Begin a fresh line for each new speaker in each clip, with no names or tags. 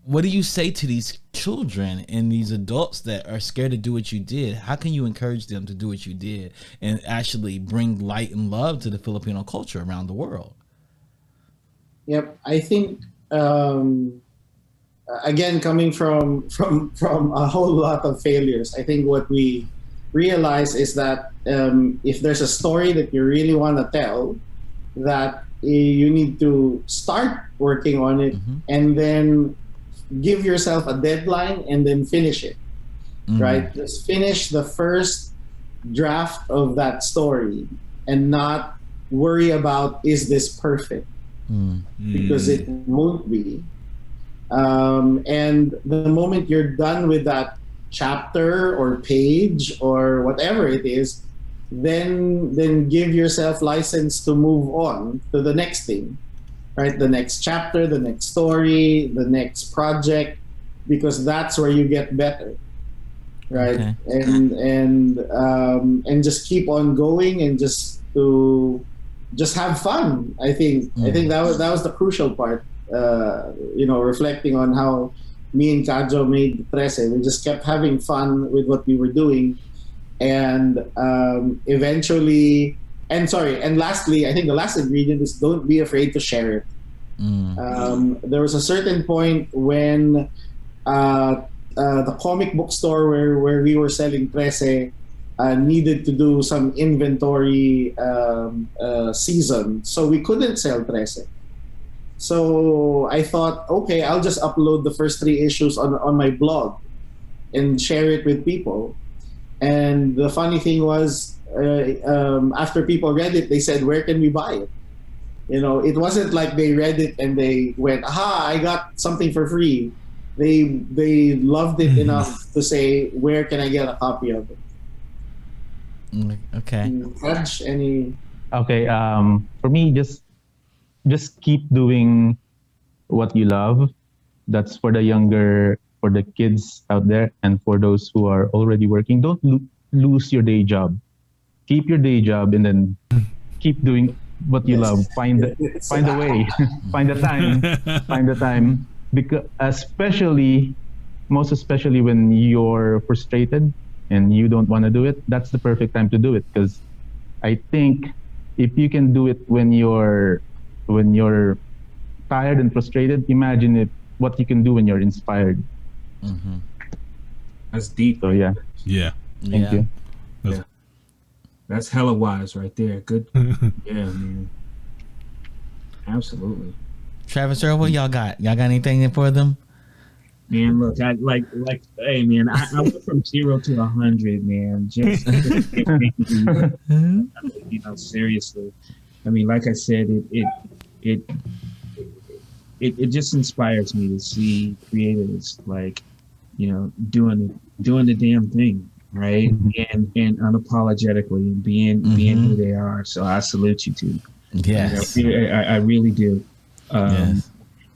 what do you say to these children and these adults that are scared to do what you did? How can you encourage them to do what you did and actually bring light and love to the Filipino culture around the world?
Yep, I think again, coming from a whole lot of failures, I think what we realize is that if there's a story that you really want to tell, that you need to start working on it and then give yourself a deadline and then finish it, right? Just finish the first draft of that story and not worry about, is this perfect? Because it won't be. And the moment you're done with that chapter or page or whatever it is, then give yourself license to move on to the next thing, right? The next chapter, the next story, the next project, because that's where you get better, right? Okay. And just keep on going and just have fun. I think that was the crucial part. Reflecting on how me and Kajo made Trese, we just kept having fun with what we were doing, and lastly, I think the last ingredient is don't be afraid to share it. There was a certain point when the comic book store where we were selling Trese needed to do some inventory season, so we couldn't sell Trese. So I thought, okay, I'll just upload the first 3 issues on my blog and share it with people. And the funny thing was, after people read it, they said, where can we buy it? It wasn't like they read it and they went, aha, I got something for free. They loved it enough to say, where can I get a copy of it?
Okay.
Catch any?
Okay. For me, just keep doing what you love. That's for the kids out there, and for those who are already working. Don't lose your day job. Keep your day job and then keep doing what you love. Find a way. Find the time. Because most especially when you're frustrated and you don't want to do it, that's the perfect time to do it. Because I think if you can do it when you're tired and frustrated, imagine what you can do when you're inspired.
That's deep.
So yeah. Thank you.
That's hella wise right there. Good. Yeah, man. Absolutely.
Travis Earl, what y'all got? Y'all got anything for them?
Man, look, I like. Hey, man, I went from 0 to 100, man. Just seriously. I mean, like I said, it just inspires me to see creators doing the damn thing, right? And unapologetically and being who they are. So I salute you too.
Yes,
I really do.
Yes.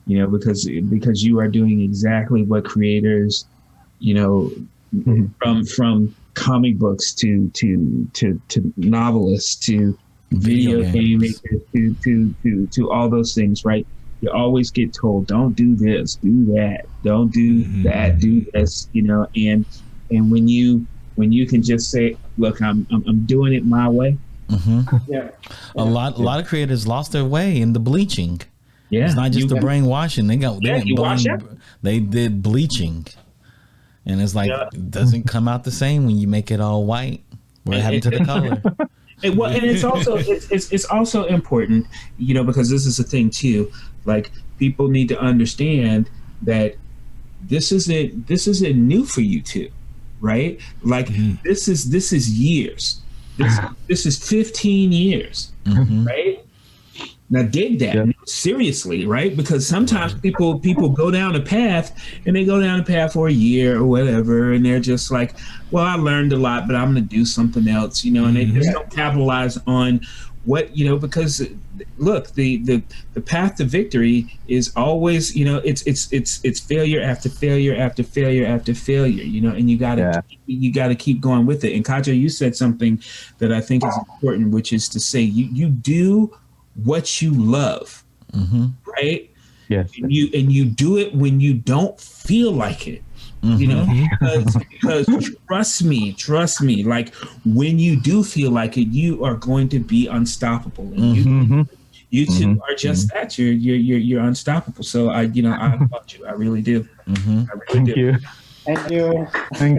Because you are doing exactly what creators, from comic books to novelists to video game makers to all those things, right? You always get told, don't do this, do that, don't do that, do this, and when you can just say, look, I'm doing it my way.
A lot of creators lost their way in the bleaching.
Yeah,
it's not just the brainwashing. They did bleaching, and it's like it doesn't come out the same when you make it all white. What happened to the color?
And it's also important, because this is the thing too. Like, people need to understand that this isn't new for you two, right? Like this is years. This is 15 years, right? Now dig that seriously, right? Because sometimes people go down a path and they go down a path for a year or whatever, and they're just like, well, I learned a lot, but I'm going to do something else, and they just don't capitalize on what, because look, the path to victory is always, it's failure after failure after failure after failure, and you gotta keep going with it. And Kajo, you said something that I think is important, which is to say you do what you love, right?
Yes.
And you do it when you don't feel like it. You know, because trust me, like when you do feel like it, you are going to be unstoppable. And you two are just that. You're unstoppable. So I applaud you. I really do. I really do.
Thank you.
Thank you.
Thank